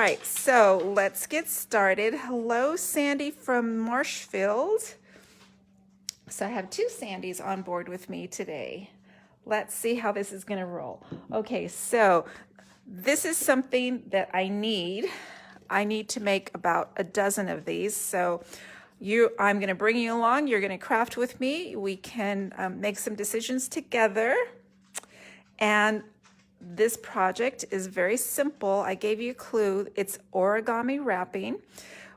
All right, so let's get started. Hello, Sandy from Marshfield. So I have two Sandys on board with me today. Let's see how this is going to roll. Okay, so this is something that I need. I need to make about a dozen of these. So I'm going to bring you along. You're going to craft with me. We can make some decisions together. And this project is very simple. I gave you a clue. It's origami wrapping.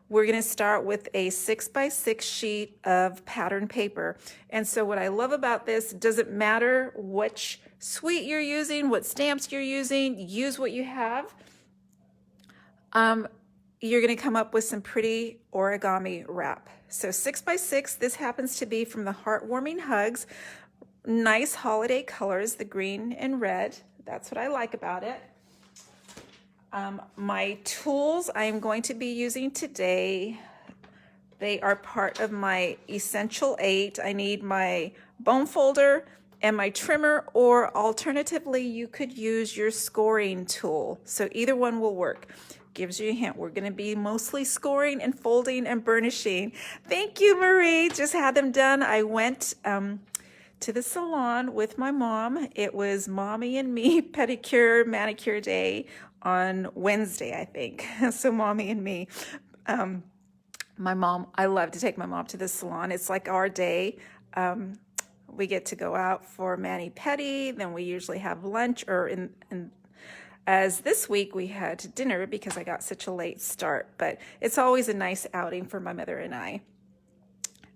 We're going to start with a 6x6 sheet of pattern paper. And so what I love about this, doesn't matter which suite you're using, what stamps you're using, use what you have. You're going to come up with some pretty origami wrap. So 6x6, this happens to be from the Heartwarming Hugs. Nice holiday colors, the green and red. That's what I like about it. My tools I am going to be using today, they are part of my Essential 8. I need my bone folder and my trimmer, or alternatively, you could use your scoring tool. So either one will work. Gives you a hint. We're going to be mostly scoring and folding and burnishing. Thank you, Marie. Just had them done. I went to the salon with my mom. It was mommy and me pedicure, manicure day on Wednesday, I think. So mommy and me. My mom, I love to take my mom to the salon. It's like our day. We get to go out for mani-pedi, then we usually have lunch, or as this week we had dinner because I got such a late start, but it's always a nice outing for my mother and I.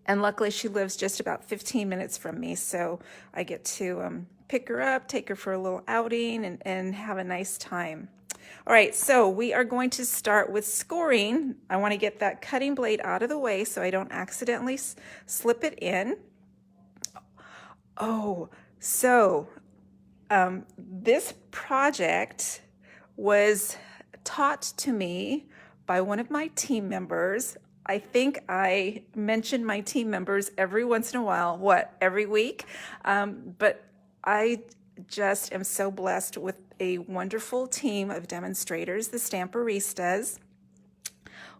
And luckily she lives just about 15 minutes from me, so I get to pick her up, take her for a little outing, and have a nice time. All right, so we are going to start with scoring. I want to get that cutting blade out of the way so I don't accidentally slip it in. Oh, so this project was taught to me by one of my team members. I think I mention my team members every once in a while, every week? But I just am so blessed with a wonderful team of demonstrators, the Stamperistas.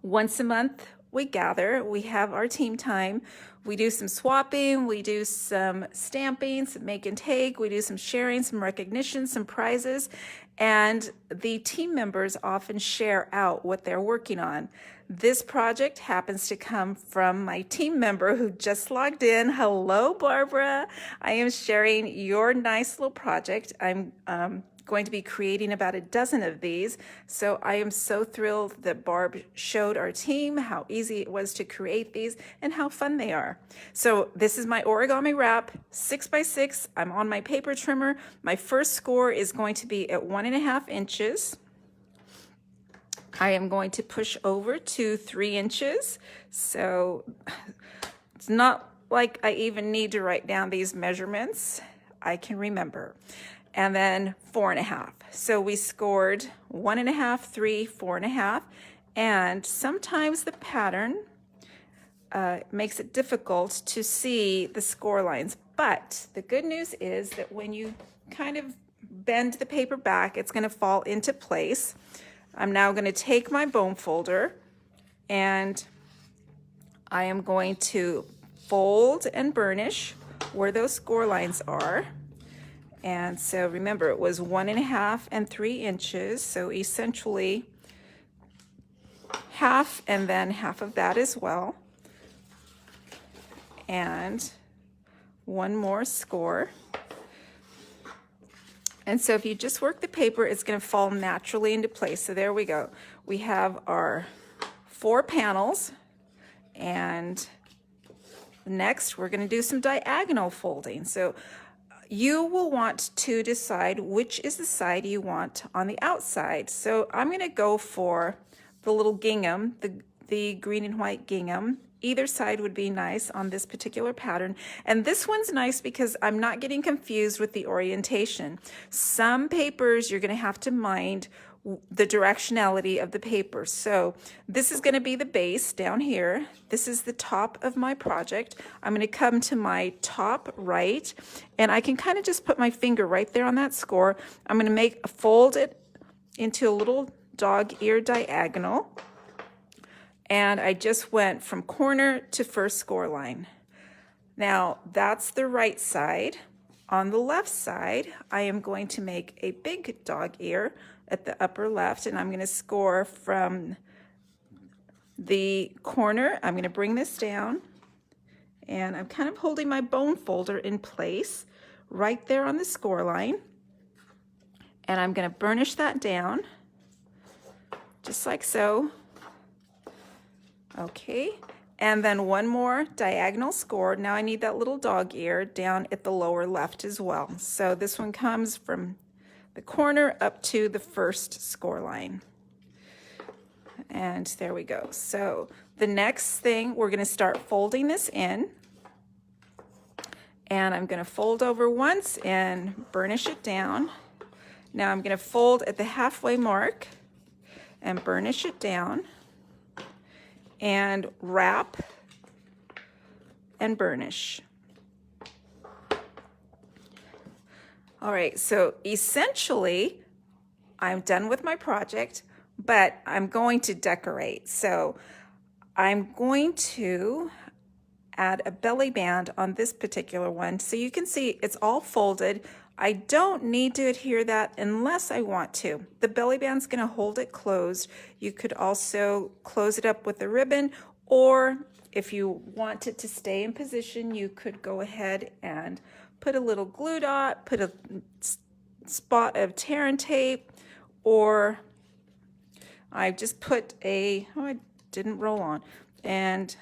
Once a month, we gather, we have our team time. We do some swapping, we do some stamping, some make and take, we do some sharing, some recognition, some prizes, and the team members often share out what they're working on. This project happens to come from my team member who just logged in. Hello, Barbara. I am sharing your nice little project. I'm going to be creating about a dozen of these. So I am so thrilled that Barb showed our team how easy it was to create these and how fun they are. So this is my origami wrap, 6x6. I'm on my paper trimmer. My first score is going to be at 1.5 inches. I am going to push over to 3 inches. So it's not like I even need to write down these measurements. I can remember. And then 4.5. So we scored 1.5, 3, 4.5. And sometimes the pattern makes it difficult to see the score lines. But the good news is that when you kind of bend the paper back, it's going to fall into place. I'm now going to take my bone folder and I am going to fold and burnish where those score lines are. And so remember, it was 1.5 and 3 inches. So essentially half, and then half of that as well. And one more score. And so if you just work the paper, it's going to fall naturally into place. So there we go. We have our 4 panels. And next, we're going to do some diagonal folding. So you will want to decide which is the side you want on the outside. So I'm going to go for the little gingham, the green and white gingham. Either side would be nice on this particular pattern. And this one's nice because I'm not getting confused with the orientation. Some papers you're going to have to mind the directionality of the paper. So this is going to be the base down here. This is the top of my project. I'm going to come to my top right, and I can kind of just put my finger right there on that score. I'm going to fold it into a little dog ear diagonal, and I just went from corner to first score line. Now that's the right side. On the left side, I am going to make a big dog ear at the upper left, and I'm going to score from the corner. I'm going to bring this down, and I'm kind of holding my bone folder in place right there on the score line, and I'm going to burnish that down just like so. Okay, and then one more diagonal score. Now I need that little dog ear down at the lower left as well. So this one comes from the corner up to the first score line. And there we go. So the next thing, we're going to start folding this in. And I'm going to fold over once and burnish it down. Now I'm going to fold at the halfway mark and burnish it down and wrap and burnish. All right, so essentially I'm done with my project, but I'm going to decorate. So I'm going to add a belly band on this particular one. So you can see it's all folded. I don't need to adhere that unless I want to. The belly band's going to hold it closed. You could also close it up with a ribbon, or if you want it to stay in position, you could go ahead and put a little glue dot, put a spot of tear and tape, or I just put a, oh, it didn't roll on, and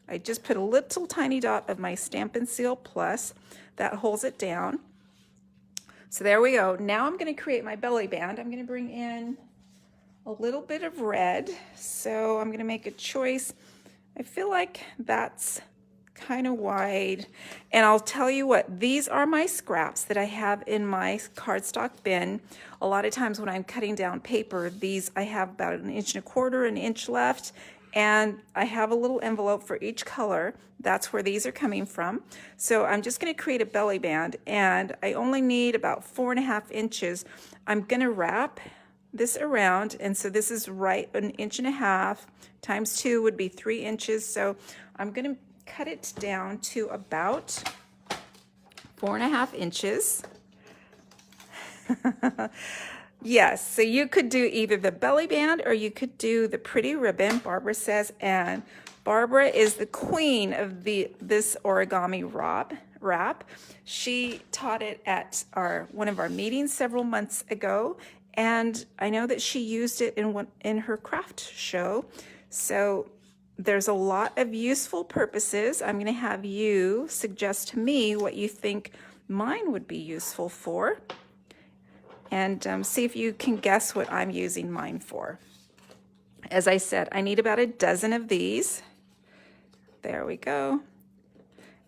I just put a little tiny dot of my Stampin' Seal Plus that holds it down. So there we go. Now I'm going to create my belly band. I'm going to bring in a little bit of red. So I'm going to make a choice. I feel like that's kind of wide. And I'll tell you what, these are my scraps that I have in my cardstock bin. A lot of times when I'm cutting down paper, these I have about 1.25 inches, an inch left. And I have a little envelope for each color. That's where these are coming from. So I'm just going to create a belly band, and I only need about 4.5 inches. I'm going to wrap this around, and so this is right 1.5 inches times 2 would be 3 inches. So I'm going to cut it down to about 4.5 inches. Yes, so you could do either the belly band or you could do the pretty ribbon, Barbara says, and Barbara is the queen of this origami wrap. She taught it at one of our meetings several months ago, and I know that she used it in her craft show. So there's a lot of useful purposes. I'm going to have you suggest to me what you think mine would be useful for, and see if you can guess what I'm using mine for. As I said, I need about 12 of these. There we go.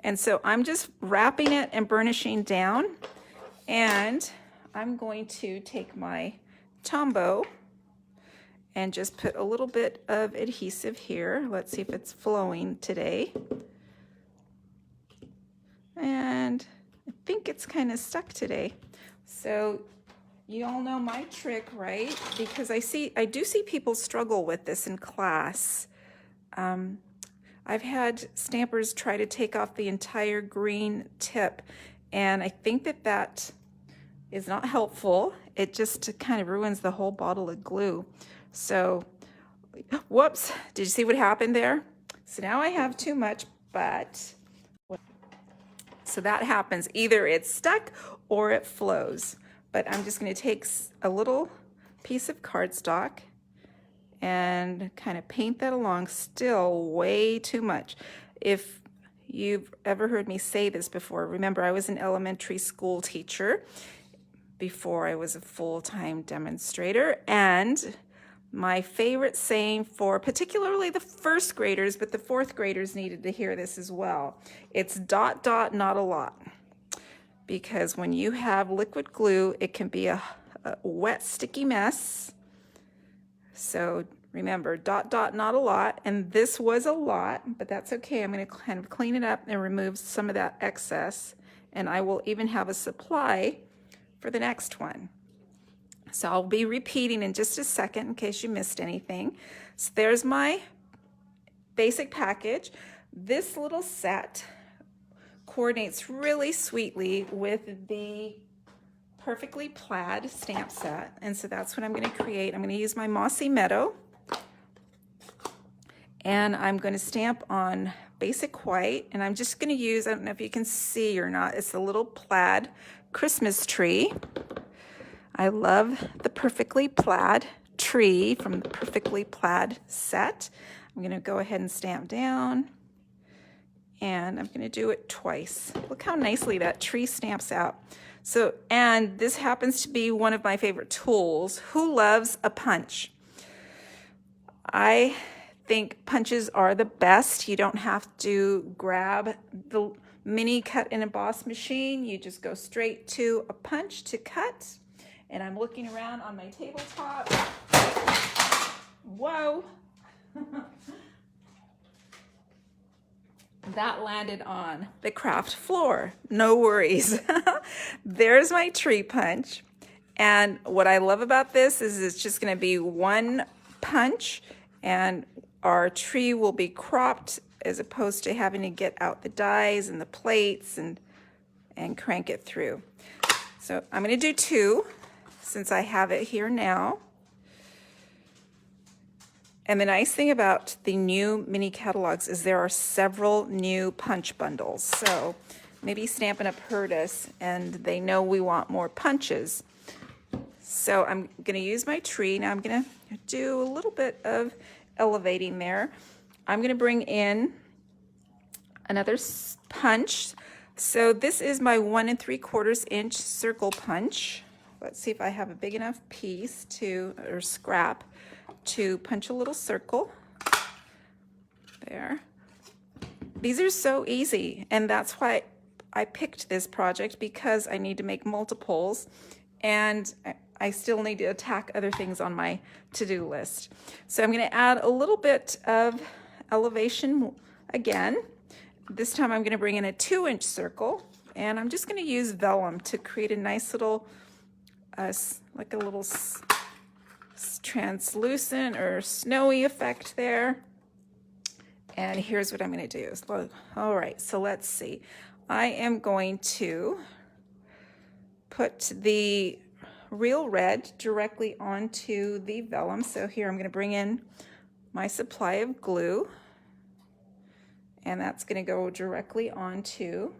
And so I'm just wrapping it and burnishing down, and I'm going to take my Tombow and just put a little bit of adhesive here. Let's see if it's flowing today. And I think it's kind of stuck today. So you all know my trick, right? Because I do see people struggle with this in class. I've had stampers try to take off the entire green tip, and I think that is not helpful. It just kind of ruins the whole bottle of glue. So, whoops, did you see what happened there? So now I have too much, but so that happens. Either it's stuck or it flows. But I'm just going to take a little piece of cardstock and kind of paint that along. Still way too much. If you've ever heard me say this before, remember I was an elementary school teacher before I was a full-time demonstrator, and my favorite saying for particularly the first graders, but the fourth graders needed to hear this as well. It's dot, dot, not a lot. Because when you have liquid glue, it can be a wet, sticky mess. So remember, dot, dot, not a lot. And this was a lot, but that's okay. I'm going to kind of clean it up and remove some of that excess. And I will even have a supply for the next one. So I'll be repeating in just a second in case you missed anything. So there's my basic package. This little set coordinates really sweetly with the Perfectly Plaid stamp set, and so that's what I'm going to create. I'm going to use my Mossy Meadow, and I'm going to stamp on basic white, and I'm just going to use, I don't know if you can see or not, it's a little plaid Christmas tree. I love the Perfectly Plaid tree from the Perfectly Plaid set. I'm going to go ahead and stamp down, and I'm going to do it twice. Look how nicely that tree stamps out. So, and this happens to be one of my favorite tools. Who loves a punch? I think punches are the best. You don't have to grab the mini cut and emboss machine. You just go straight to a punch to cut. And I'm looking around on my tabletop. Whoa. That landed on the craft floor. No worries. There's my tree punch. And what I love about this is it's just going to be one punch, and our tree will be cropped as opposed to having to get out the dies and the plates and crank it through. So I'm going to do two since I have it here now. And the nice thing about the new mini catalogs is there are several new punch bundles. So maybe Stampin' Up! Heard us and they know we want more punches. So I'm going to use my tree. Now I'm going to do a little bit of elevating there. I'm going to bring in another punch. So this is my 1 3/4 inch circle punch. Let's see if I have a big enough piece or scrap to punch a little circle. There. These are so easy, and that's why I picked this project, because I need to make multiples and I still need to attack other things on my to-do list. So I'm going to add a little bit of elevation again. This time I'm going to bring in a 2-inch circle, and I'm just going to use vellum to create a nice little like a little translucent or snowy effect there. And here's what I'm going to do. So, all right, so let's see. I am going to put the real red directly onto the vellum. So here I'm going to bring in my supply of glue, and that's going to go directly onto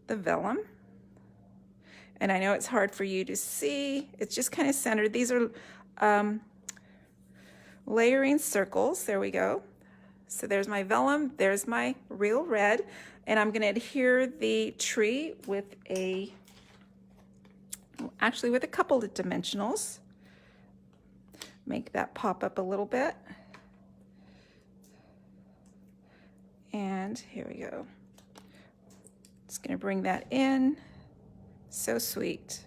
the vellum. And I know it's hard for you to see. It's just kind of centered. These are layering circles. There we go. So there's my vellum, there's my real red, and I'm going to adhere the tree with actually with a couple of dimensionals. Make that pop up a little bit. And here we go. Just going to bring that in. So sweet.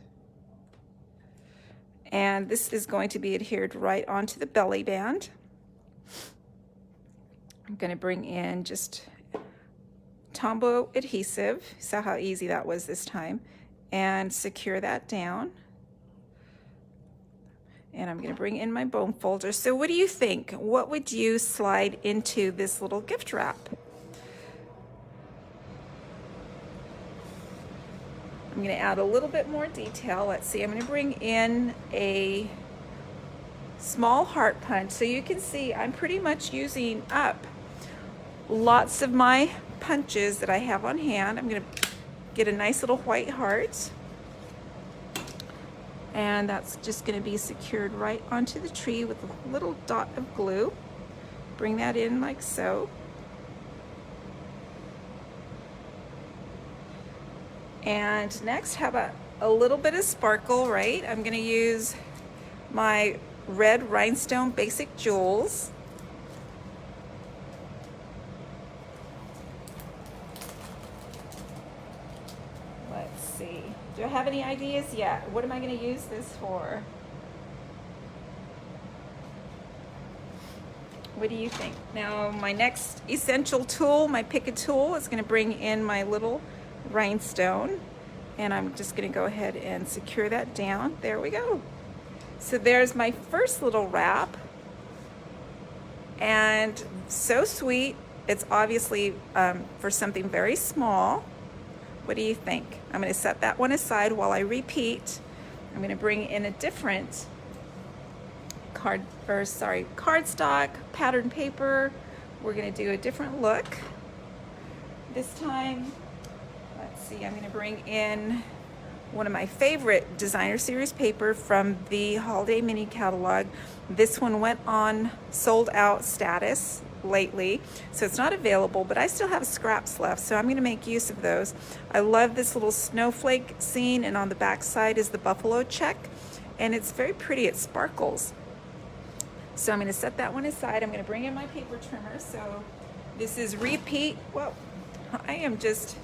And this is going to be adhered right onto the belly band. I'm going to bring in just Tombow adhesive. Saw how easy that was this time. And secure that down. And I'm going to bring in my bone folder. So what do you think? What would you slide into this little gift wrap? I'm going to add a little bit more detail. Let's see, I'm going to bring in a small heart punch. So you can see I'm pretty much using up lots of my punches that I have on hand. I'm going to get a nice little white heart. And that's just going to be secured right onto the tree with a little dot of glue. Bring that in like so. And next, how about a little bit of sparkle, right? I'm going to use my red rhinestone basic jewels. Let's see. Do I have any ideas yet? What am I going to use this for? What do you think? Now, my next essential tool, my pick a tool, is going to bring in my little rhinestone, and I'm just going to go ahead and secure that down. There we go. So there's my first little wrap, and so sweet. It's obviously for something very small. What do you think? I'm going to set that one aside while I repeat. I'm going to bring in a different cardstock pattern paper. We're going to do a different look. This time, let's see, I'm going to bring in one of my favorite designer series paper from the holiday mini catalog. This one went on sold out status lately, so it's not available, but I still have scraps left, so I'm going to make use of those. I love this little snowflake scene, and on the back side is the buffalo check, and it's very pretty. It sparkles. So I'm going to set that one aside. I'm going to bring in my paper trimmer. So this is repeat. Whoa, I am just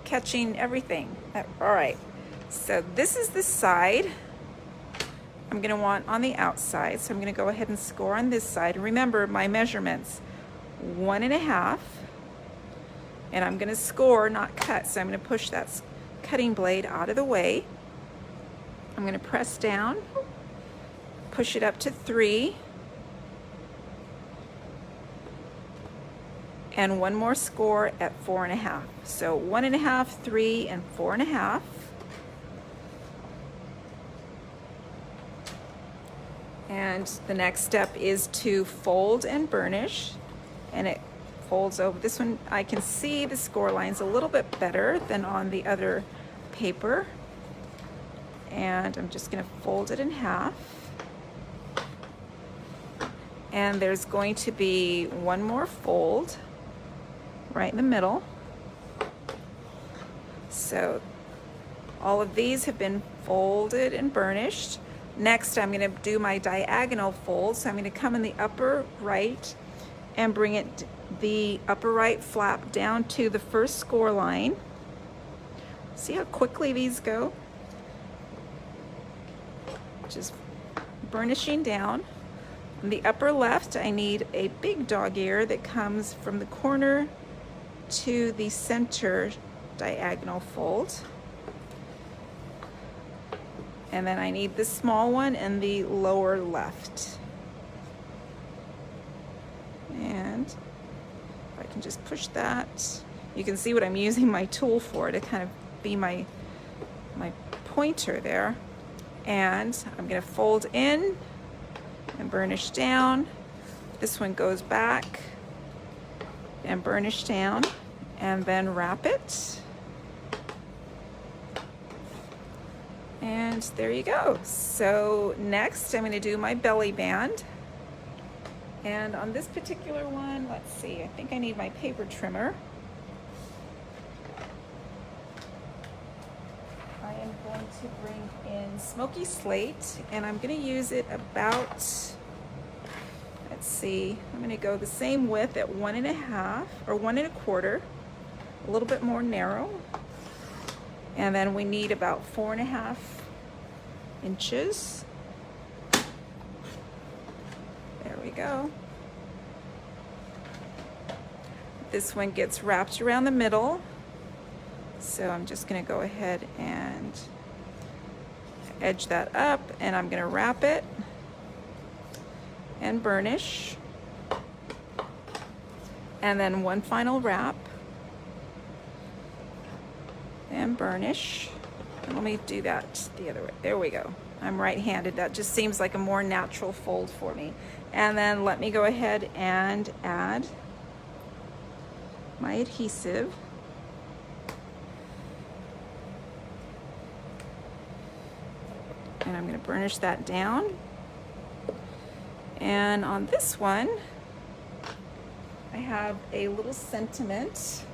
catching everything. All right. So this is the side I'm going to want on the outside. So I'm going to go ahead and score on this side. Remember my measurements, 1.5, and I'm going to score, not cut. So I'm going to push that cutting blade out of the way. I'm going to press down, push it up to 3, and one more score at 4.5. So 1.5, 3, and 4.5. And the next step is to fold and burnish, and it folds over. This one I can see the score lines a little bit better than on the other paper, and I'm just going to fold it in half. And there's going to be one more fold right in the middle. So all of these have been folded and burnished. Next, I'm going to do my diagonal fold. So I'm going to come in the upper right and bring it, the upper right flap down to the first score line. See how quickly these go? Just burnishing down. On the upper left, I need a big dog ear that comes from the corner to the center diagonal fold. And then I need the small one in the lower left. And if I can just push that, you can see what I'm using my tool for to kind of be my pointer there. And I'm going to fold in and burnish down. This one goes back and burnish down, and then wrap it. And there you go. So next I'm going to do my belly band. And on this particular one, let's see, I think I need my paper trimmer. I am going to bring in Smoky Slate, and I'm going to use it about, let's see, I'm going to go the same width at 1.5 or 1.25, a little bit more narrow. And then we need about 4.5 inches. There we go. This one gets wrapped around the middle. So I'm just going to go ahead and edge that up, and I'm going to wrap it and burnish. And then one final wrap and burnish. And let me do that the other way. There we go. I'm right-handed. That just seems like a more natural fold for me. And then let me go ahead and add my adhesive. And I'm going to burnish that down. And on this one, I have a little sentiment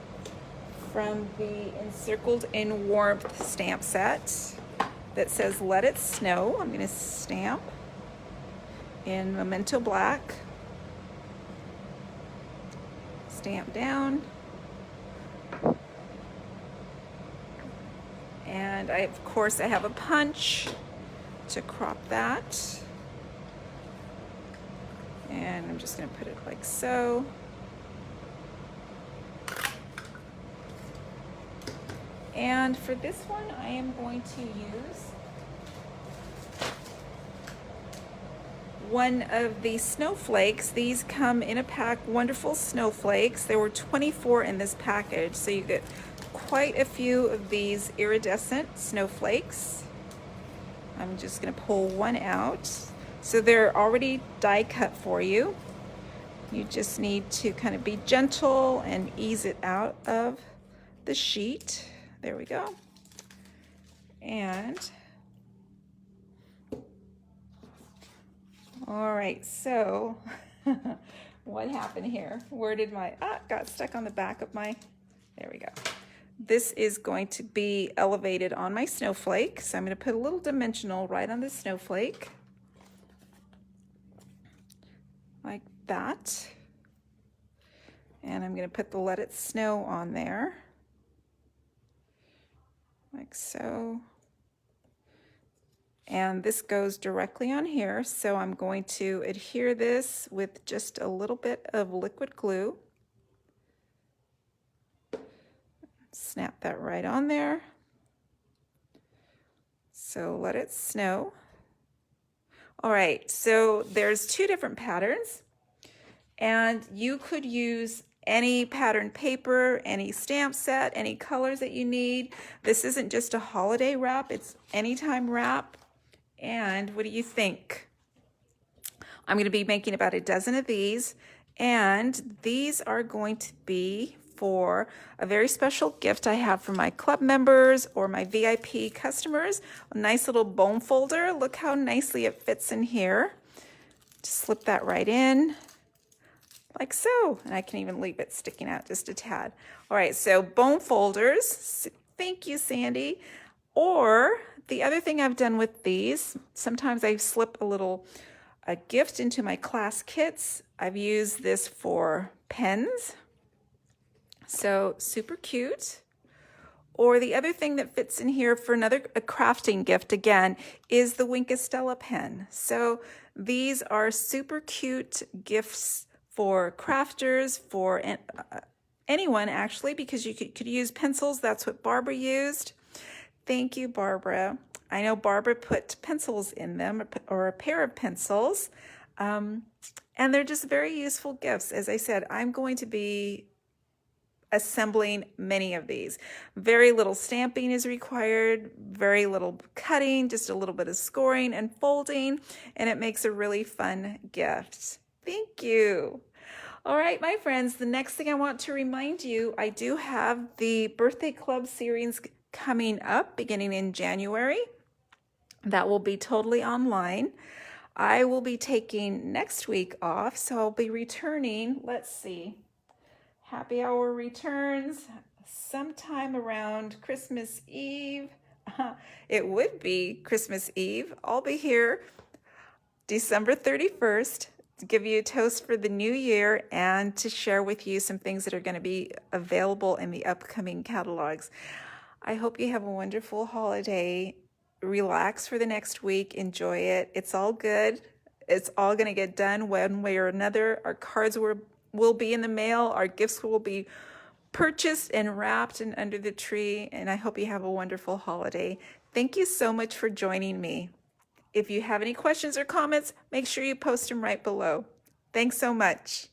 from the Encircled in Warmth stamp set that says "Let It Snow." I'm going to stamp in Memento Black. Stamp down. And of course I have a punch to crop that. And I'm just going to put it like so. And for this one, I am going to use one of the snowflakes. These come in a pack, wonderful snowflakes. There were 24 in this package, so you get quite a few of these iridescent snowflakes. I'm just going to pull one out. So they're already die cut for you. You just need to kind of be gentle and ease it out of the sheet. There we go. And all right, so what happened here? Where did my, got stuck on the back of my, there we go. This is going to be elevated on my snowflake. So I'm going to put a little dimensional right on the snowflake. Like that. And I'm going to put the Let It Snow on there. Like so. And this goes directly on here, so I'm going to adhere this with just a little bit of liquid glue. Snap that right on there. So Let It Snow. All right, so there's two different patterns, and you could use any pattern paper, any stamp set, any colors that you need. This isn't just a holiday wrap, it's anytime wrap. And what do you think? I'm going to be making about a dozen of these, and these are going to be for a very special gift I have for my club members or my VIP customers. A nice little bone folder. Look how nicely it fits in here. Just slip that right in, like so. And I can even leave it sticking out just a tad. All right, so bone folders. Thank you, Sandy. Or the other thing I've done with these, sometimes I slip a gift into my class kits. I've used this for pens. So super cute. Or the other thing that fits in here for a crafting gift again is the Wink Estella pen. So these are super cute gifts for crafters, for anyone actually, because you could use pencils. That's what Barbara used. Thank you, Barbara. I know Barbara put pencils in them, or a pair of pencils, and they're just very useful gifts. As I said, I'm going to be assembling many of these. Very little stamping is required, very little cutting, just a little bit of scoring and folding, and it makes a really fun gift. Thank you. All right, my friends, the next thing I want to remind you, I do have the Birthday Club series coming up beginning in January. That will be totally online. I will be taking next week off, so I'll be returning, let's see, happy hour returns sometime around Christmas Eve. It would be Christmas Eve. I'll be here December 31st to give you a toast for the new year and to share with you some things that are going to be available in the upcoming catalogs. I hope you have a wonderful holiday. Relax for the next week. Enjoy it. It's all good. It's all going to get done one way or another. Our cards will be in the mail. Our gifts will be purchased and wrapped and under the tree. And I hope you have a wonderful holiday. Thank you so much for joining me. If you have any questions or comments, make sure you post them right below. Thanks so much.